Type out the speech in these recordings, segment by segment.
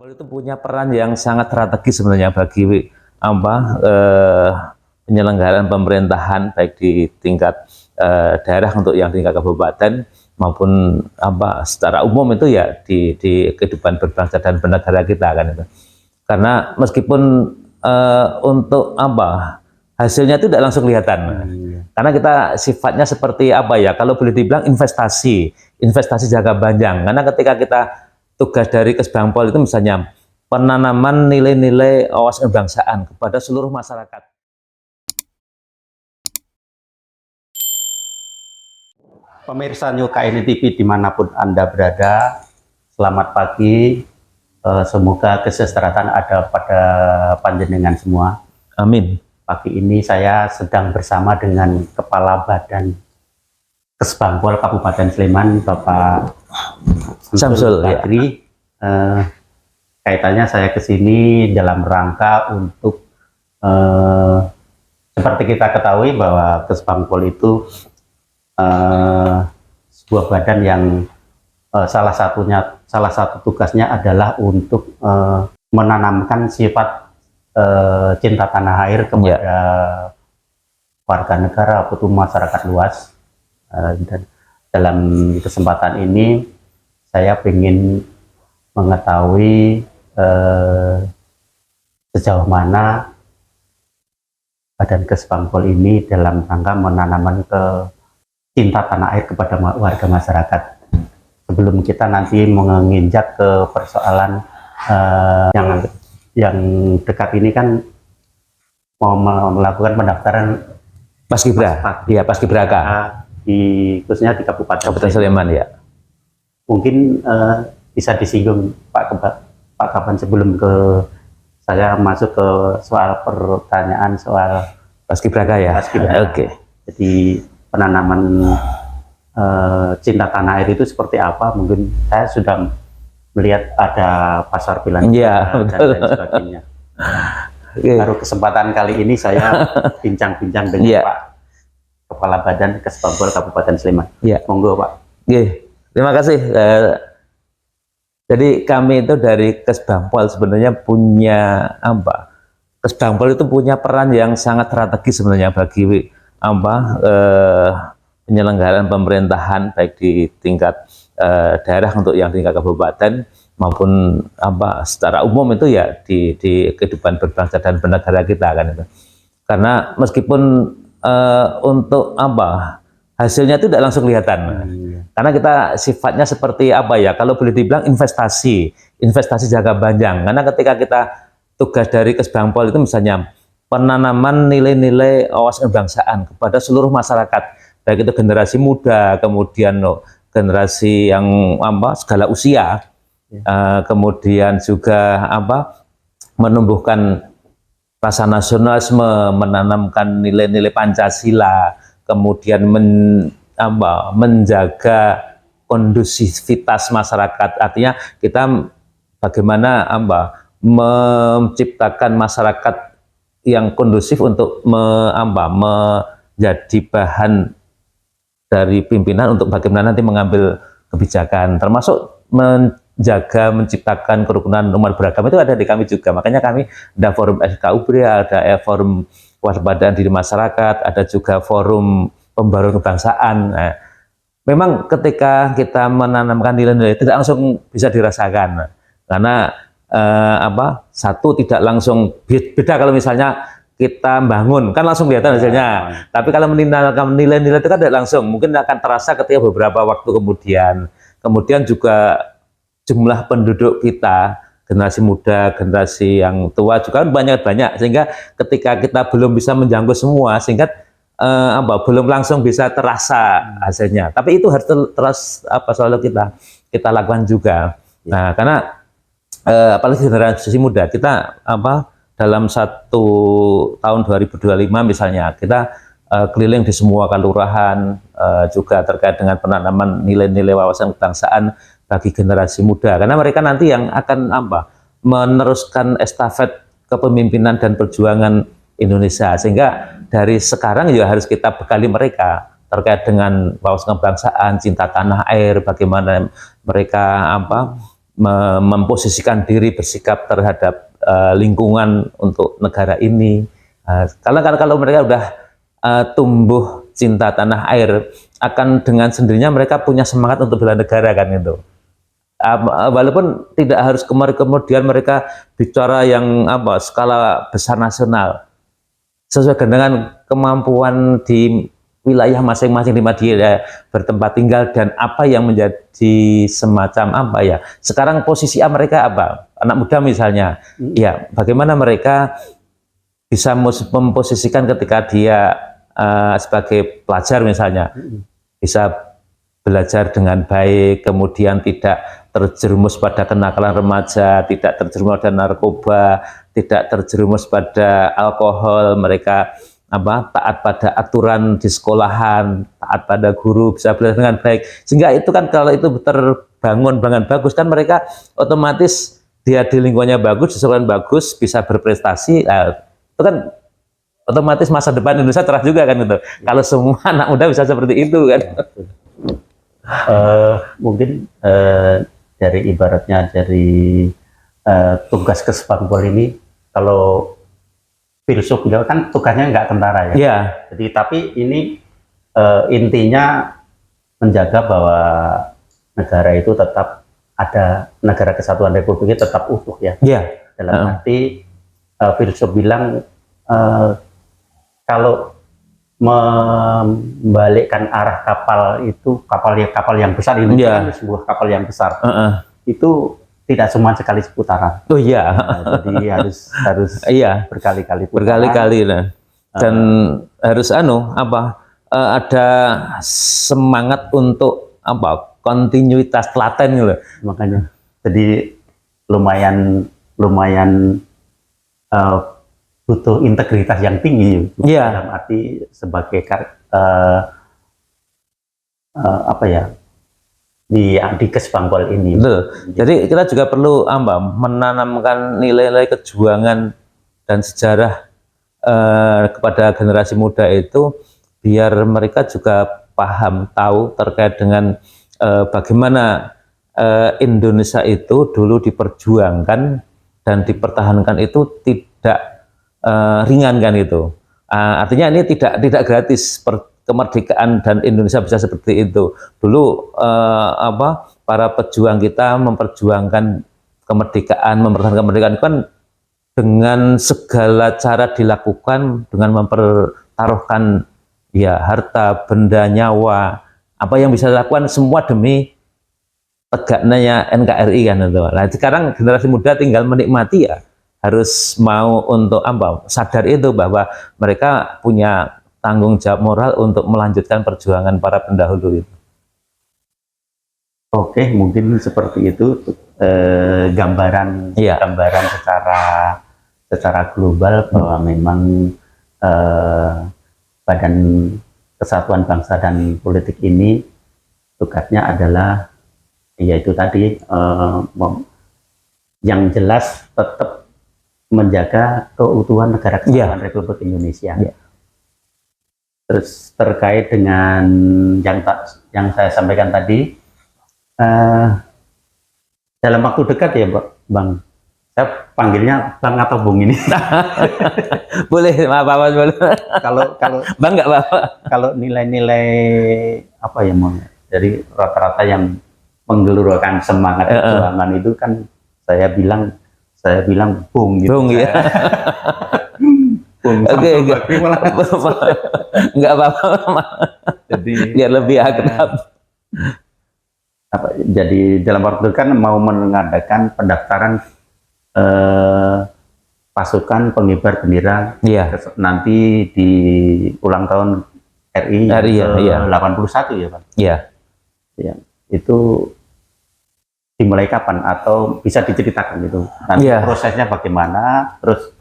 Itu punya peran yang sangat strategis sebenarnya bagi apa penyelenggaraan pemerintahan baik di tingkat daerah untuk yang tingkat kabupaten maupun secara umum itu ya di kehidupan berbangsa dan bernegara kita kan itu. Karena meskipun untuk hasilnya itu tidak langsung kelihatan. Karena kita sifatnya seperti kalau boleh dibilang investasi jangka panjang. Karena ketika kita tugas dari Kesbangpol itu misalnya penanaman nilai-nilai wawasan kebangsaan kepada seluruh masyarakat. Pemirsa New KN TV dimanapun Anda berada, selamat pagi. Semoga kesejahteraan ada pada panjenengan semua. Amin. Pagi ini saya sedang bersama dengan Kepala Badan Kesbangpol Kabupaten Sleman, Bapak Samsul Badri. Kaitannya saya ke sini dalam rangka untuk seperti kita ketahui bahwa Kesbangpol itu sebuah badan yang salah satu tugasnya adalah untuk menanamkan sifat cinta tanah air kepada warga negara ataupun masyarakat luas. Dan dalam kesempatan ini saya ingin mengetahui sejauh mana Badan Kesbangpol ini dalam rangka menanamkan cinta tanah air kepada warga masyarakat. Sebelum kita nanti menginjak ke persoalan yang dekat ini kan mau melakukan pendaftaran Paskibraka khususnya di Kabupaten Sleman ya. Mungkin bisa disinggung Pak Kapan sebelum saya masuk ke soal pertanyaan soal Paskibraka ya. Oke. Jadi penanaman cinta tanah air itu seperti apa? Mungkin saya sudah melihat ada pasar pilihan dan lain sebagainya. Baru kesempatan kali ini saya bincang-bincang dengan Pak Kepala Badan Kesbangpol Kabupaten Sleman. Monggo Pak. Terima kasih. Jadi kami itu dari Kesbangpol sebenarnya punya Kesbangpol itu punya peran yang sangat strategis sebenarnya bagi penyelenggaraan pemerintahan baik di tingkat daerah untuk yang tingkat kabupaten maupun secara umum itu ya di kehidupan berbangsa dan bernegara kita kan itu. Karena meskipun untuk hasilnya itu tidak langsung kelihatan. Karena kita sifatnya seperti kalau boleh dibilang investasi jangka panjang. Karena ketika kita tugas dari Kesbangpol itu misalnya penanaman nilai-nilai wawasan kebangsaan kepada seluruh masyarakat, baik itu generasi muda, kemudian generasi yang segala usia, kemudian juga menumbuhkan rasa nasionalisme, menanamkan nilai-nilai Pancasila, kemudian menjaga kondusivitas masyarakat. Artinya kita bagaimana menciptakan masyarakat yang kondusif untuk menjadi bahan dari pimpinan untuk bagaimana nanti mengambil kebijakan, termasuk menciptakan kerukunan umat beragama itu ada di kami juga. Makanya kami ada forum FKUBRI, ada forum waspadaan diri masyarakat, ada juga forum pembaruan kebangsaan. Memang ketika kita menanamkan nilai-nilai tidak langsung bisa dirasakan, karena satu tidak langsung beda kalau misalnya kita bangun kan langsung kelihatan hasilnya. Tapi kalau menanamkan nilai-nilai itu kan tidak langsung, mungkin akan terasa ketika beberapa waktu kemudian. Kemudian juga jumlah penduduk kita, generasi muda, generasi yang tua juga kan banyak-banyak, sehingga ketika kita belum bisa menjangkau semua, sehingga belum langsung bisa terasa hasilnya. Tapi itu harus terus selalu kita lakukan juga. Nah, karena apalagi generasi muda kita dalam satu tahun 2025 misalnya kita keliling di semua kelurahan juga terkait dengan penanaman nilai-nilai wawasan kebangsaan bagi generasi muda, karena mereka nanti yang akan meneruskan estafet kepemimpinan dan perjuangan Indonesia, sehingga dari sekarang juga harus kita bekali mereka terkait dengan wawasan kebangsaan, cinta tanah air, bagaimana mereka memposisikan diri bersikap terhadap lingkungan untuk negara ini. Kalau mereka udah tumbuh cinta tanah air, akan dengan sendirinya mereka punya semangat untuk bela negara kan itu. Walaupun tidak harus kemudian mereka bicara yang skala besar nasional, sesuai dengan kemampuan di wilayah masing-masing di mana dia bertempat tinggal dan apa yang menjadi semacam sekarang posisi mereka anak muda misalnya, ya bagaimana mereka bisa memposisikan ketika dia sebagai pelajar misalnya, bisa belajar dengan baik, kemudian tidak terjerumus pada kenakalan remaja, tidak terjerumus pada narkoba, tidak terjerumus pada alkohol, mereka taat pada aturan di sekolahan, taat pada guru, bisa belajar dengan baik. Sehingga itu kan kalau itu terbangun dengan bagus kan mereka otomatis dia di lingkungannya bagus, di sekolah bagus, bisa berprestasi. Itu kan otomatis masa depan Indonesia cerah juga kan itu. Kalau semua anak muda bisa seperti itu kan. Mungkin dari ibaratnya dari tugas Kesbangpol ini, kalau filsuf beliau kan tugasnya nggak tentara ya. Yeah. Jadi tapi ini intinya menjaga bahwa negara itu tetap ada, negara kesatuan Republik tetap utuh ya. Yeah. Dalam arti filsuf bilang kalau membalikkan arah kapal itu, kapal yang besar ini kan sebuah kapal yang besar, itu tidak cuma sekali seputaran. Oh iya. Jadi harus berkali-kali dan harus ada semangat untuk kontinuitas telaten gitu. Makanya jadi lumayan butuh integritas yang tinggi, dalam arti sebagai di Kesbangpol ini. Betul. Jadi kita juga perlu menanamkan nilai-nilai kejuangan dan sejarah kepada generasi muda itu, biar mereka juga paham, tahu terkait dengan bagaimana Indonesia itu dulu diperjuangkan dan dipertahankan itu tidak ringan kan itu. Artinya ini tidak gratis kemerdekaan dan Indonesia bisa seperti itu. Dulu para pejuang kita memperjuangkan kemerdekaan, mempertahankan kemerdekaan kan dengan segala cara dilakukan, dengan mempertaruhkan harta, benda, nyawa, apa yang bisa dilakukan semua demi tegaknya NKRI kan itu. Nah, sekarang generasi muda tinggal menikmati harus mau untuk sadar itu bahwa mereka punya tanggung jawab moral untuk melanjutkan perjuangan para pendahulu itu. Oke, mungkin seperti itu gambaran secara global bahwa memang Badan Kesatuan Bangsa dan Politik ini tugasnya adalah yaitu tadi yang jelas tetap menjaga keutuhan negara kesatuan Republik Indonesia. Terus terkait dengan yang saya sampaikan tadi, dalam waktu dekat ya Bang, saya panggilnya Bang atau Bung ini. Boleh, apa-apa boleh. Kalau Bang nggak apa-apa. Kalau nilai-nilai dari rata-rata yang menggelurakan semangat perjuangan itu kan saya bilang Bung gitu. Bung ya. Oke, nggak apa-apa. Jadi biar lebih akrab. Jadi dalam waktu kan mau mengadakan pendaftaran pasukan pengibar bendera nanti di ulang tahun RI ke-81 ya Pak. Iya. Ya, itu dimulai kapan atau bisa diceritakan itu nanti prosesnya bagaimana, terus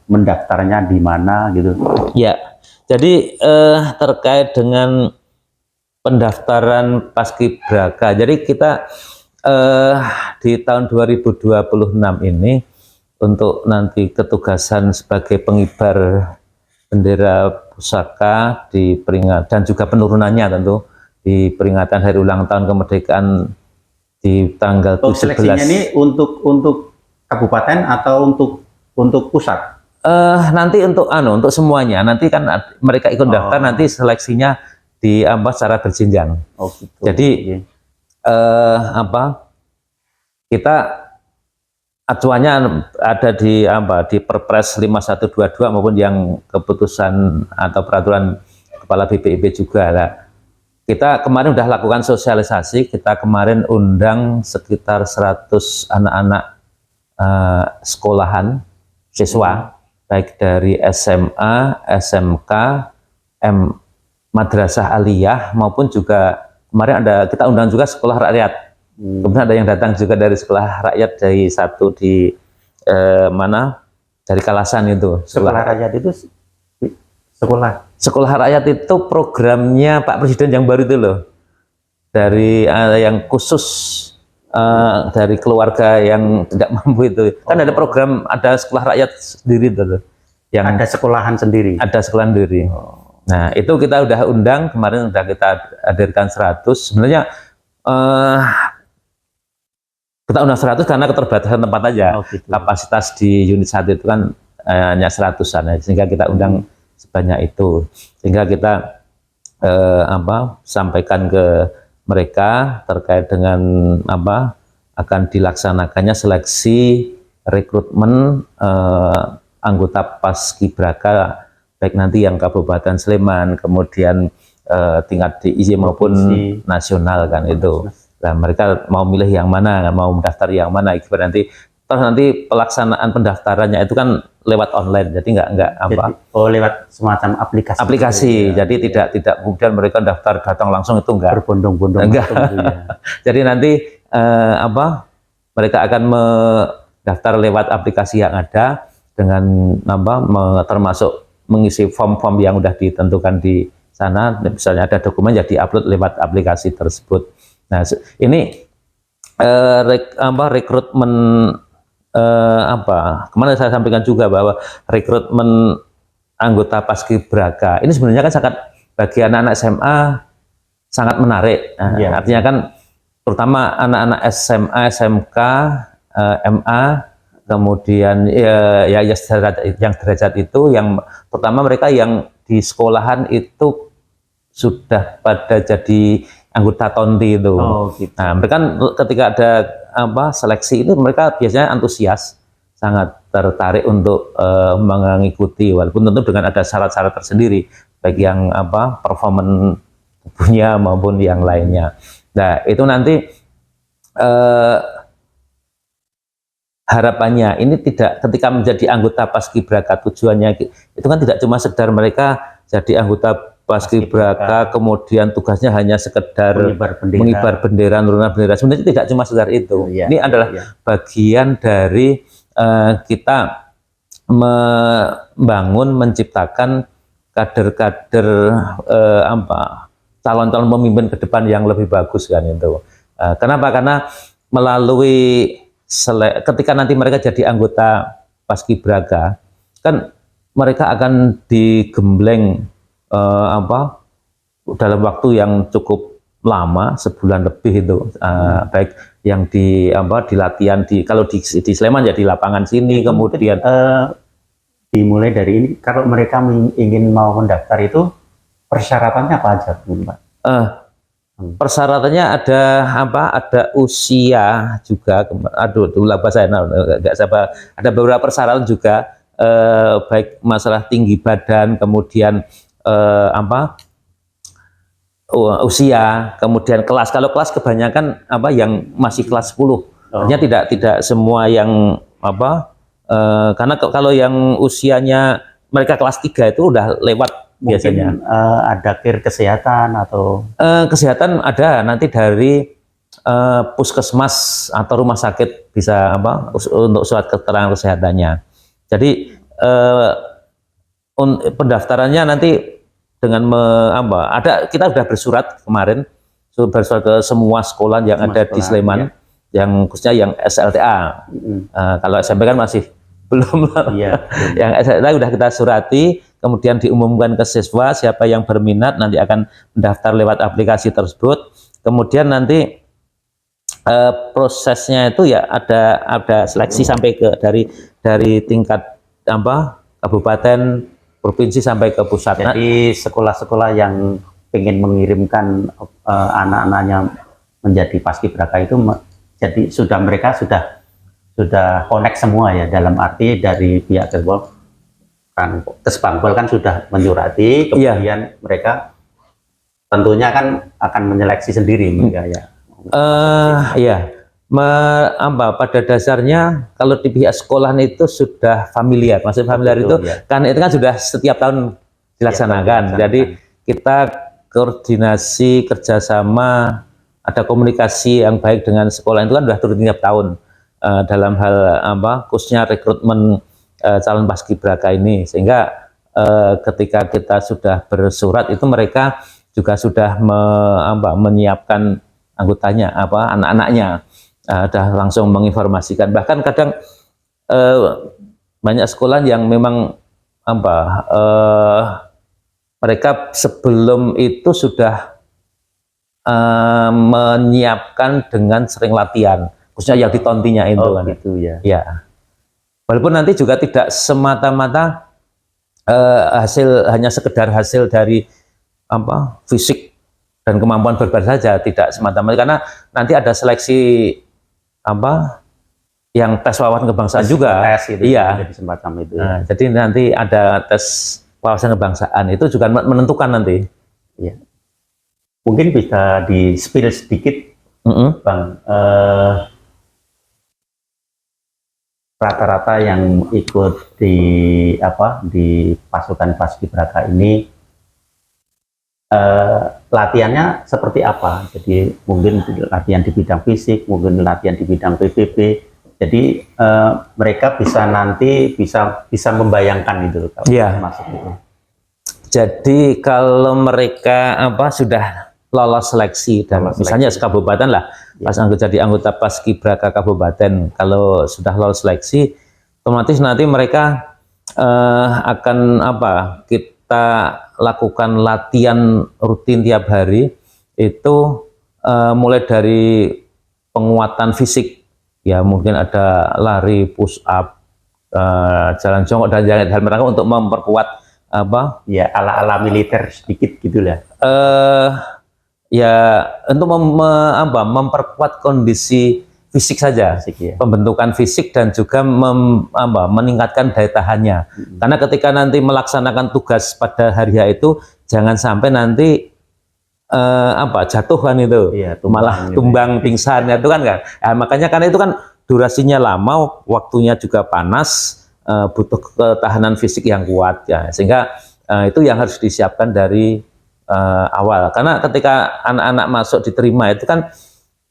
mendaftarnya di mana gitu. Ya, jadi terkait dengan pendaftaran Paskibraka, jadi kita di tahun 2026 ini untuk nanti ketugasan sebagai pengibar bendera pusaka di peringatan dan juga penurunannya tentu di peringatan hari ulang tahun kemerdekaan di tanggal Seleksinya 17. ini untuk kabupaten atau untuk pusat? Nanti untuk semuanya. Nanti kan mereka ikut daftar, nanti seleksinya di secara berjenjang. Oh, gitu. Jadi kita acuannya ada di Perpres 5122 maupun yang keputusan atau peraturan Kepala BPIP juga lah. Kita kemarin udah lakukan sosialisasi, kita kemarin undang sekitar 100 anak-anak sekolahan siswa, baik dari SMA, SMK, Madrasah Aliyah, maupun juga kemarin kita undang juga sekolah rakyat. Kemudian ada yang datang juga dari sekolah rakyat dari satu di dari Kalasan itu. Sekolah rakyat itu Sekolah rakyat itu programnya Pak Presiden yang baru itu loh, dari yang khusus dari keluarga yang tidak mampu itu. Kan ada program, ada sekolah rakyat sendiri itu loh. Yang ada sekolahan sendiri. Ada sekolahan sendiri. Nah, itu kita udah undang, kemarin udah kita hadirkan 100. Sebenarnya kita undang 100 karena keterbatasan tempat aja. Gitu. Kapasitas di unit 1 itu kan hanya 100-an, sehingga kita undang sebanyak itu. Sehingga kita sampaikan ke mereka terkait dengan akan dilaksanakannya seleksi rekrutmen anggota Paskibraka, baik nanti yang Kabupaten Sleman, kemudian tingkat DIY maupun nasional kan itu. Nah, mereka mau milih yang mana, mau mendaftar yang mana, nanti pelaksanaan pendaftarannya itu kan lewat online, jadi nggak lewat semacam aplikasi. Jadi tidak kemudian mereka daftar datang langsung, itu nggak berbondong-bondong. Ya. Jadi nanti mereka akan mendaftar lewat aplikasi yang ada dengan termasuk mengisi form-form yang udah ditentukan di sana. Misalnya ada dokumen, jadi upload lewat aplikasi tersebut. Nah, ini rekrutmen kemarin saya sampaikan juga bahwa rekrutmen anggota Paskibraka ini sebenarnya kan sangat, bagi anak-anak SMA sangat menarik. Artinya kan terutama anak-anak SMA, SMK, MA, kemudian yang derajat itu, yang pertama mereka yang di sekolahan itu sudah pada jadi anggota Tonti itu. Gitu. Nah, mereka ketika ada seleksi itu, mereka biasanya antusias, sangat tertarik untuk mengikuti, walaupun tentu dengan ada syarat-syarat tersendiri, baik yang performan tubuhnya maupun yang lainnya. Nah, itu nanti harapannya ini tidak, ketika menjadi anggota Paskibraka, tujuannya itu kan tidak cuma sekedar mereka jadi anggota Paskibraka kemudian tugasnya hanya sekedar mengibar bendera, nurunan bendera. Sebenarnya tidak cuma sekedar itu. Ini adalah bagian dari kita membangun, menciptakan kader-kader calon-calon pemimpin ke depan yang lebih bagus kan itu. Kenapa? Karena melalui ketika nanti mereka jadi anggota Paskibraka, kan mereka akan digembleng dalam waktu yang cukup lama, sebulan lebih itu, baik yang di latihan kalau di Sleman ya di lapangan sini, kemudian dimulai dari ini. Kalau mereka ingin mau mendaftar itu persyaratannya apa aja, Pak? Persyaratannya ada usia juga, ada beberapa persyaratan juga, baik masalah tinggi badan, kemudian usia, kemudian kelas. Kalau kelas kebanyakan yang masih kelas 10. Artinya tidak semua yang karena kalau yang usianya mereka kelas 3 itu udah lewat. Mungkin biasanya ada kesehatan atau kesehatan ada nanti dari puskesmas atau rumah sakit, bisa untuk surat keterangan kesehatannya. Jadi pendaftarannya nanti dengan kita sudah bersurat kemarin, bersurat ke semua sekolah yang ada di Sleman, yang khususnya yang SLTA. Kalau SMP kan masih belum. Yang SLTA sudah kita surati, kemudian diumumkan ke siswa siapa yang berminat nanti akan mendaftar lewat aplikasi tersebut. Kemudian nanti prosesnya itu ya ada seleksi sampai ke dari tingkat apa kabupaten, provinsi sampai ke pusat. Jadi sekolah-sekolah yang ingin mengirimkan anak-anaknya menjadi paskibraka itu jadi mereka sudah connect semua ya, dalam arti dari pihak Kesbangpol kan sudah menyurati, kemudian mereka tentunya kan akan menyeleksi sendiri mereka ya. Iya, pada dasarnya kalau di pihak sekolah itu sudah familiar, maksudnya familiar itu ya. kan itu kan sudah setiap tahun dilaksanakan. Jadi kita koordinasi kerjasama, ada komunikasi yang baik dengan sekolah itu kan sudah turun tiap tahun dalam hal khususnya rekrutmen calon paskibraka ini, sehingga ketika kita sudah bersurat itu mereka juga sudah menyiapkan anggotanya anak-anaknya, sudah langsung menginformasikan. Bahkan kadang banyak sekolah yang memang mereka sebelum itu sudah menyiapkan dengan sering latihan, khususnya yang di Tontinya itu kan gitu ya. Ya, walaupun nanti juga tidak semata-mata hanya sekedar hasil dari fisik dan kemampuan berbaris saja, tidak semata-mata, karena nanti ada seleksi yang tes wawasan kebangsaan juga. Tes itu, iya. Semacam itu. Nah, jadi nanti ada tes wawasan kebangsaan itu juga menentukan nanti. Iya. Mungkin bisa di-spill sedikit, Bang. Rata-rata yang ikut di pasukan paskibraka ini latihannya seperti apa? Jadi mungkin latihan di bidang fisik, mungkin latihan di bidang PBB. Jadi mereka nanti bisa membayangkan itu kalau masuk itu. Jadi kalau mereka sudah lolos seleksi dan misalnya sekabupaten lah, pas jadi anggota paskibraka kabupaten, kalau sudah lolos seleksi, otomatis nanti mereka akan kita lakukan latihan rutin tiap hari itu mulai dari penguatan fisik, ya mungkin ada lari, push up, jalan jongkok dan jalan mereka untuk memperkuat ya ala militer sedikit gitulah. Ya untuk memperkuat kondisi fisik saja, pembentukan fisik dan juga meningkatkan daya tahannya. Karena ketika nanti melaksanakan tugas pada hari H itu jangan sampai nanti jatuhan itu, malah tumbang pingsan itu kan. Makanya karena itu kan durasinya lama, waktunya juga panas, butuh ketahanan fisik yang kuat ya, sehingga itu yang harus disiapkan dari awal. Karena ketika anak-anak masuk diterima itu kan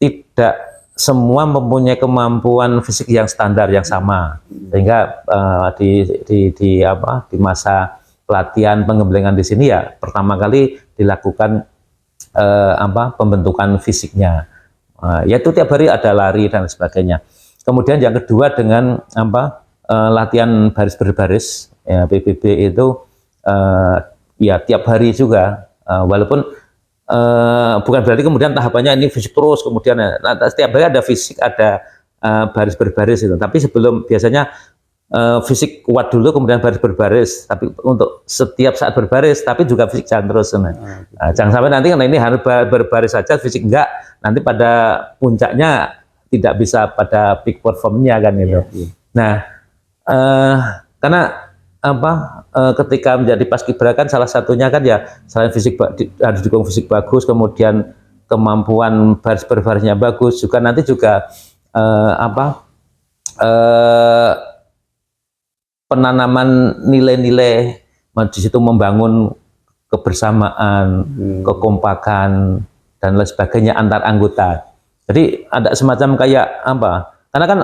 tidak semua mempunyai kemampuan fisik yang standar yang sama, sehingga di masa pelatihan pengembelengan di sini ya pertama kali dilakukan pembentukan fisiknya, yaitu tiap hari ada lari dan sebagainya. Kemudian yang kedua dengan latihan baris berbaris, ya, PBB itu ya tiap hari juga, walaupun bukan berarti kemudian tahapannya ini fisik terus, kemudian setiap hari ada fisik, ada baris berbaris itu. Tapi sebelum biasanya fisik kuat dulu, kemudian baris berbaris. Tapi untuk setiap saat berbaris, tapi juga fisik jalan terus. Jangan sampai nanti karena ini harus berbaris saja, fisik enggak, nanti pada puncaknya tidak bisa pada peak performnya kan itu. Nah, karena ketika menjadi paskibraka kan salah satunya kan ya selain fisik harus dukung fisik bagus, kemudian kemampuan baris berbarisnya bagus, juga nanti juga penanaman nilai-nilai di situ, membangun kebersamaan, kekompakan dan lain sebagainya antar anggota. Jadi ada semacam kayak karena kan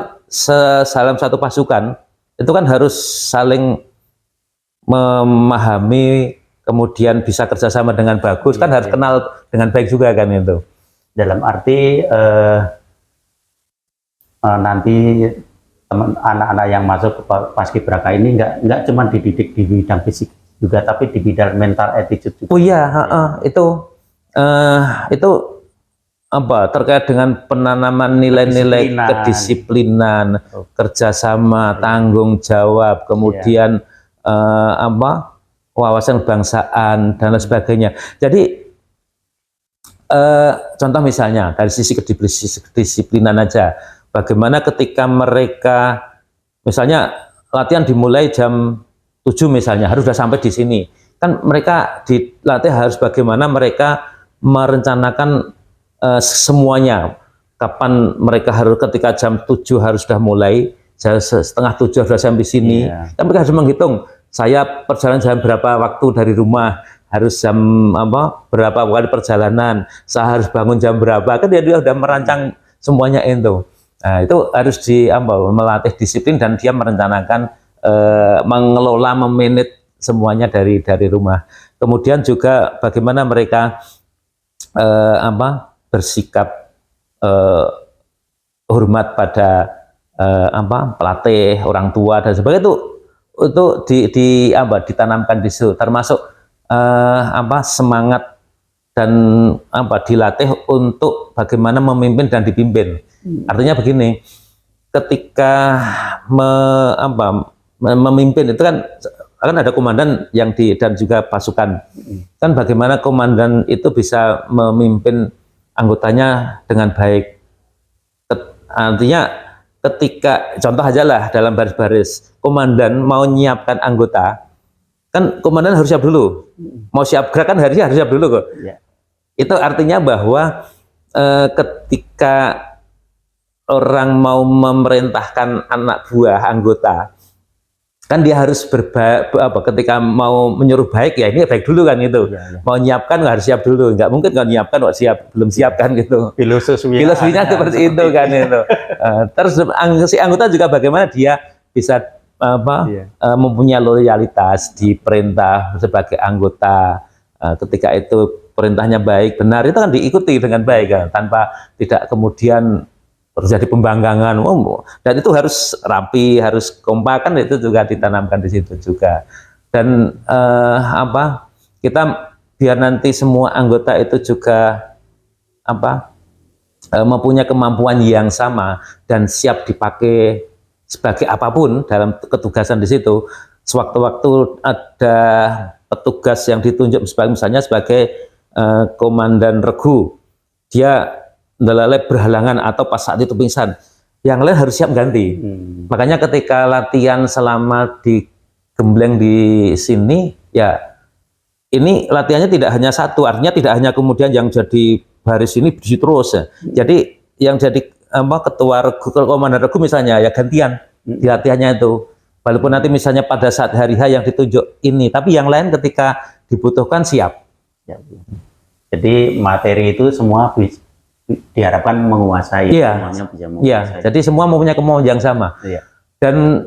dalam satu pasukan itu kan harus saling memahami, kemudian bisa kerjasama dengan bagus, kan harus kenal dengan baik juga kan itu. Dalam arti nanti anak-anak yang masuk ke paskibraka ini nggak cuma dididik di bidang fisik juga, tapi di bidang mental attitude juga. Oh iya, itu terkait dengan penanaman nilai-nilai kedisiplinan, kerjasama, tanggung jawab, kemudian wawasan kebangsaan dan lain sebagainya. Jadi contoh misalnya dari sisi kedisiplinan aja, bagaimana ketika mereka misalnya latihan dimulai jam 7 misalnya, harus sudah sampai di sini. Kan mereka dilatih harus bagaimana mereka merencanakan semuanya, kapan mereka harus, ketika jam 7 harus sudah mulai, setengah 7 harus sampai sini. Kan mereka harus menghitung, saya perjalanan jam berapa waktu dari rumah, harus jam berapa kali perjalanan, saya harus bangun jam berapa, kan dia sudah merancang semuanya itu. Nah, itu harus melatih disiplin dan dia merencanakan, mengelola, memanage semuanya dari rumah. Kemudian juga bagaimana mereka bersikap hormat pada pelatih, orang tua dan sebagainya, itu ditanamkan di situ, termasuk semangat dan dilatih untuk bagaimana memimpin dan dipimpin. Artinya begini, ketika memimpin itu kan ada komandan dan juga pasukan. Kan bagaimana komandan itu bisa memimpin anggotanya dengan baik. Artinya ketika, contoh aja lah, dalam baris-baris, komandan mau nyiapkan anggota, kan komandan harus siap dulu. Mau siap gerak kan harus siap dulu kok. Itu artinya bahwa ketika orang mau memerintahkan anak buah anggota, kan dia harus ketika mau menyuruh baik, ya ini baik dulu kan itu. Mau nyiapkan harus siap dulu, nggak mungkin kalau nyiapkan kok belum siap kan gitu. Filosofinya seperti itu kan itu. Terus si anggota juga bagaimana dia bisa mempunyai loyalitas di perintah sebagai anggota. Ketika itu perintahnya baik, benar, itu kan diikuti dengan baik kan, tanpa tidak kemudian terjadi pembanggangan, dan itu harus rapi, harus kompak, kan itu juga ditanamkan di situ juga. Dan kita biar nanti semua anggota itu juga mempunyai kemampuan yang sama dan siap dipakai sebagai apapun dalam ketugasan di situ. Sewaktu-waktu ada petugas yang ditunjuk misalnya sebagai komandan regu, dia berhalangan atau pas saat itu pingsan, yang lain harus siap ganti. Makanya ketika latihan selama di Gembleng di sini, ya ini latihannya tidak hanya satu, artinya tidak hanya kemudian yang jadi baris ini berisi terus ya. Jadi yang jadi ketua regu, komandan regu misalnya, ya gantian di latihannya itu. Walaupun nanti misalnya pada saat hari H yang ditunjuk ini, tapi yang lain ketika dibutuhkan siap. Jadi materi itu semua diharapkan menguasai, semuanya bisa menguasai. Jadi semua mempunyai kemauan yang sama. Dan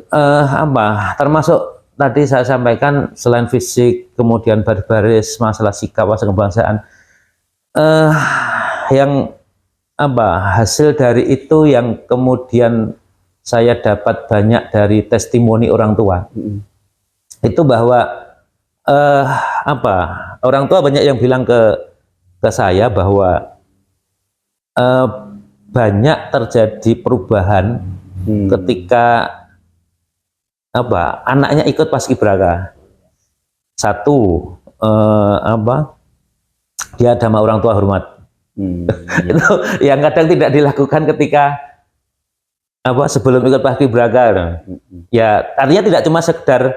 termasuk tadi saya sampaikan, selain fisik, kemudian baris-baris, masalah sikap, wawasan kebangsaan, yang hasil dari itu yang kemudian saya dapat banyak dari testimoni orang tua, itu bahwa orang tua banyak yang bilang ke saya bahwa banyak terjadi perubahan ketika anaknya ikut paskibraka. Satu, dia ada sama orang tua hormat. Itu yang kadang tidak dilakukan ketika sebelum ikut paskibraka. Ya artinya tidak cuma sekedar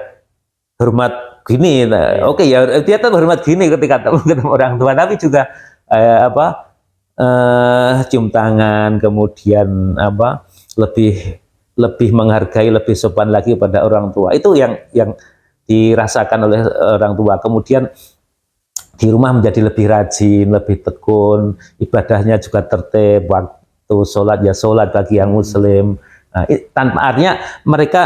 hormat gini, oke ya dia tuh hormat gini ketika ketemu orang tua, tapi juga cium tangan, kemudian lebih menghargai, lebih sopan lagi pada orang tua. Itu yang dirasakan oleh orang tua. Kemudian di rumah menjadi lebih rajin, lebih tekun, ibadahnya juga tertib, waktu sholat ya sholat bagi yang muslim. Nah, tanpa artinya mereka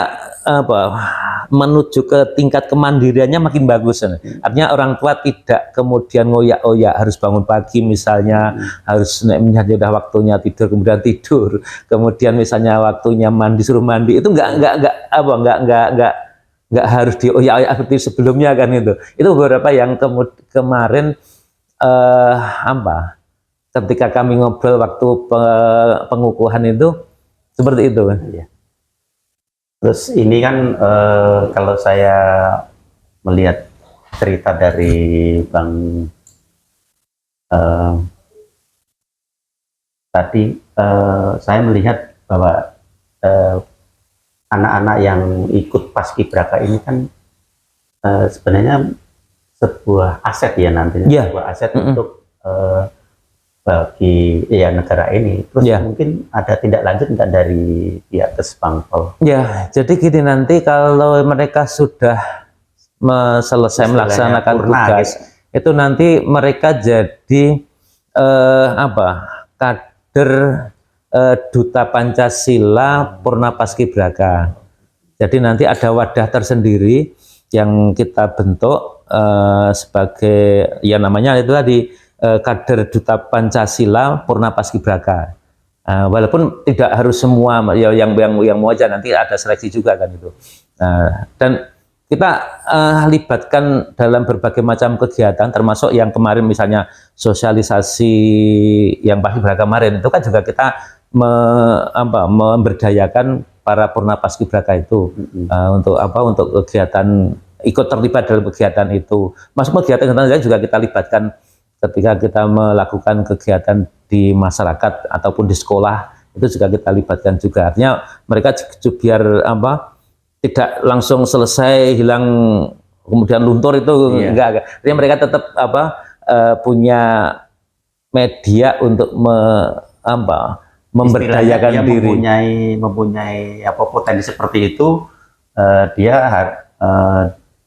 menuju ke tingkat kemandiriannya makin bagus. Artinya orang tua tidak kemudian ngoyak-oyak harus bangun pagi misalnya, harus menjadi udah waktunya tidur kemudian tidur, kemudian misalnya waktunya mandi suruh mandi, itu enggak harus dioyak-oyak seperti sebelumnya kan itu. Itu beberapa yang kemarin ketika kami ngobrol waktu pengukuhan itu seperti itu. Ya. Terus ini kan kalau saya melihat cerita dari Bang tadi, saya melihat bahwa anak-anak yang ikut Paskibraka ini kan sebenarnya sebuah aset ya nantinya, sebuah aset untuk bagi ya negara ini. Terus mungkin ada tindak lanjut enggak dari pihak Kesbangpol? Ya, jadi gini, nanti kalau mereka sudah selesai melaksanakan tugas, itu nanti mereka jadi kader Duta Pancasila Purna Paskibraka. Jadi nanti ada wadah tersendiri yang kita bentuk sebagai ya namanya itu tadi kader Duta Pancasila Purna Paskibraka. Walaupun tidak harus semua ya, yang mau aja, nanti ada seleksi juga kan itu. Dan kita libatkan dalam berbagai macam kegiatan, termasuk yang kemarin misalnya sosialisasi yang Paskibraka kemarin itu kan juga kita memberdayakan para Purna Paskibraka itu untuk kegiatan, ikut terlibat dalam kegiatan itu. Masuk kegiatan juga kita libatkan ketika kita melakukan kegiatan di masyarakat ataupun di sekolah, itu juga kita libatkan juga. Artinya mereka biar tidak langsung selesai hilang kemudian luntur itu enggak. Artinya mereka tetap punya media untuk memberdayakan diri. Mempunyai potensi seperti itu, dia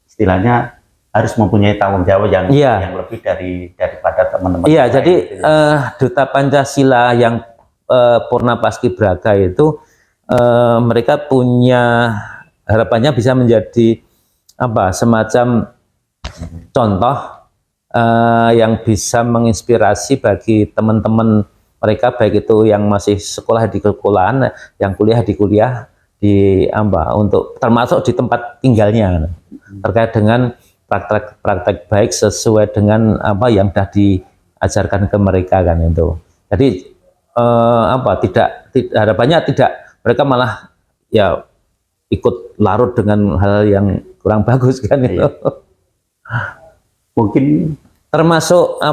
istilahnya harus mempunyai tanggung jawab yang lebih daripada teman-teman. Iya, jadi Duta Pancasila yang Purna Paskibraka itu mereka punya harapannya bisa menjadi semacam contoh yang bisa menginspirasi bagi teman-teman mereka, baik itu yang masih sekolah di sekolahan, yang kuliah di kuliah, untuk termasuk di tempat tinggalnya, terkait dengan praktek baik sesuai dengan yang sudah diajarkan ke mereka kan itu. Jadi harapannya tidak mereka malah ya ikut larut dengan hal yang kurang bagus kan itu. Mungkin termasuk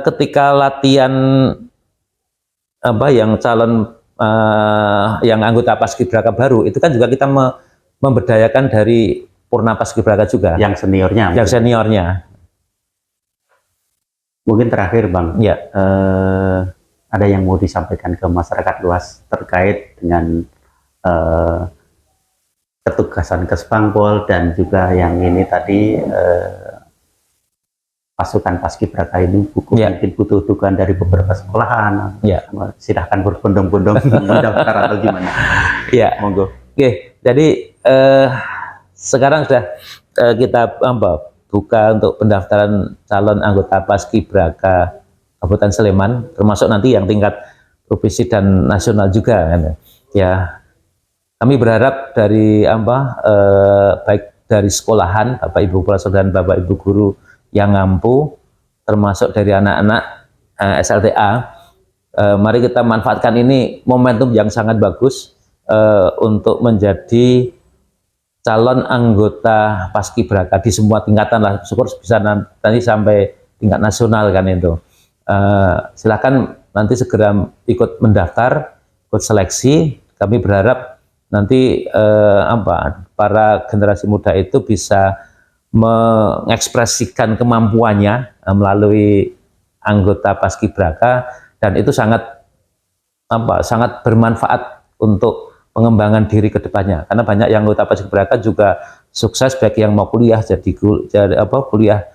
ketika latihan yang calon yang anggota Paskibraka baru itu kan juga kita memberdayakan dari Purna Paskibraka juga. Yang seniornya. Yang seniornya. Mungkin terakhir Bang, ya. Ada yang mau disampaikan ke masyarakat luas terkait dengan ketugasan Kesbangpol dan juga yang ini tadi pasukan Paskibraka ini mungkin butuh dukungan dari beberapa sekolahan. Silahkan berbondong-bondong mendaftar atau gimana? Ya, monggo. Oke, jadi sekarang sudah kita buka untuk pendaftaran calon anggota Paskibraka Kabupaten Sleman, termasuk nanti yang tingkat provinsi dan nasional juga kan. Ya, kami berharap dari baik dari sekolahan, Bapak Ibu kepala sekolah dan Bapak Ibu guru yang mampu, termasuk dari anak-anak SLTA, mari kita manfaatkan ini momentum yang sangat bagus untuk menjadi calon anggota Paskibraka di semua tingkatan lah, syukur bisa nanti sampai tingkat nasional kan itu. Silakan nanti segera ikut mendaftar, ikut seleksi. Kami berharap nanti para generasi muda itu bisa mengekspresikan kemampuannya melalui anggota Paskibraka, dan itu sangat bermanfaat untuk pengembangan diri ke depannya, karena banyak yang anggota Paskibraka juga sukses baik yang mau kuliah kuliah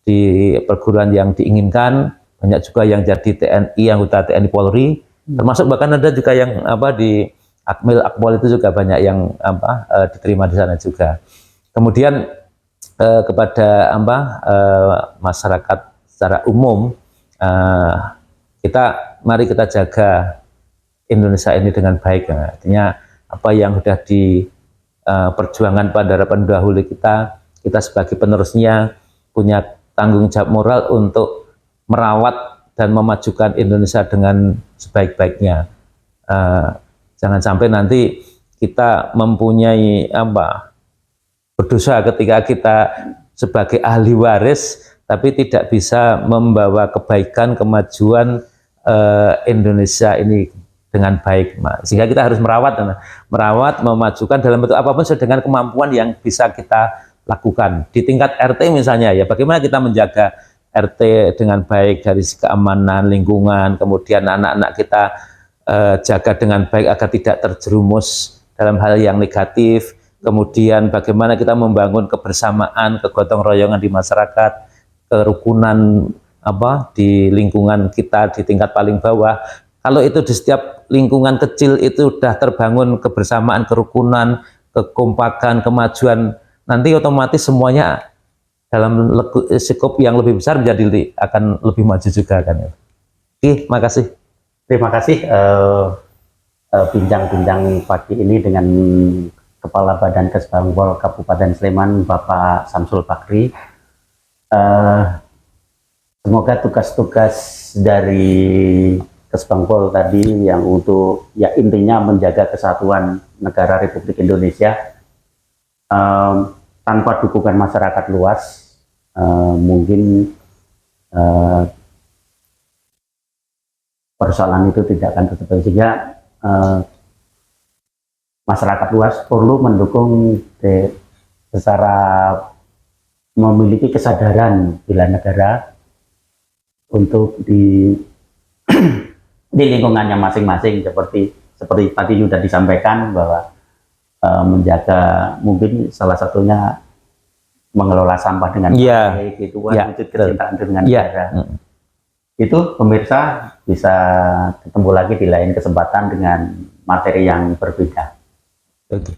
di perguruan yang diinginkan, banyak juga yang jadi TNI, anggota TNI Polri, termasuk bahkan ada juga yang di Akmil Akpol itu juga banyak yang diterima di sana juga. Kemudian kepada masyarakat secara umum, mari kita jaga Indonesia ini dengan baik. Artinya apa yang sudah diperjuangkan pada pendahulu kita sebagai penerusnya punya tanggung jawab moral untuk merawat dan memajukan Indonesia dengan sebaik-baiknya. Jangan sampai nanti kita mempunyai berdosa ketika kita sebagai ahli waris tapi tidak bisa membawa kebaikan, kemajuan Indonesia ini dengan baik. Sehingga kita harus merawat, memajukan dalam bentuk apapun sesuai dengan kemampuan yang bisa kita lakukan. Di tingkat RT misalnya, ya bagaimana kita menjaga RT dengan baik dari segi keamanan lingkungan, kemudian anak-anak kita jaga dengan baik agar tidak terjerumus dalam hal yang negatif, kemudian bagaimana kita membangun kebersamaan, kegotong royongan di masyarakat, kerukunan di lingkungan kita di tingkat paling bawah. Kalau itu di setiap lingkungan kecil itu sudah terbangun kebersamaan, kerukunan, kekompakan, kemajuan, nanti otomatis semuanya dalam skop yang lebih besar menjadi akan lebih maju juga kan. Oke, makasih. Terima kasih bincang-bincang pagi ini dengan Kepala Badan Kesbangpol Kabupaten Sleman, Bapak Samsul Bakri. Semoga tugas-tugas dari Kesbangpol tadi yang untuk intinya menjaga kesatuan negara Republik Indonesia tanpa dukungan masyarakat luas mungkin persoalan itu tidak akan tercapai, sehingga masyarakat luas perlu mendukung secara memiliki kesadaran bela negara untuk di lingkungannya masing-masing, seperti tadi sudah disampaikan bahwa menjaga, mungkin salah satunya mengelola sampah dengan baik, itu wujud kecintaan dengan negara. Itu pemirsa bisa ketemu lagi di lain kesempatan dengan materi yang berbeda. Oke.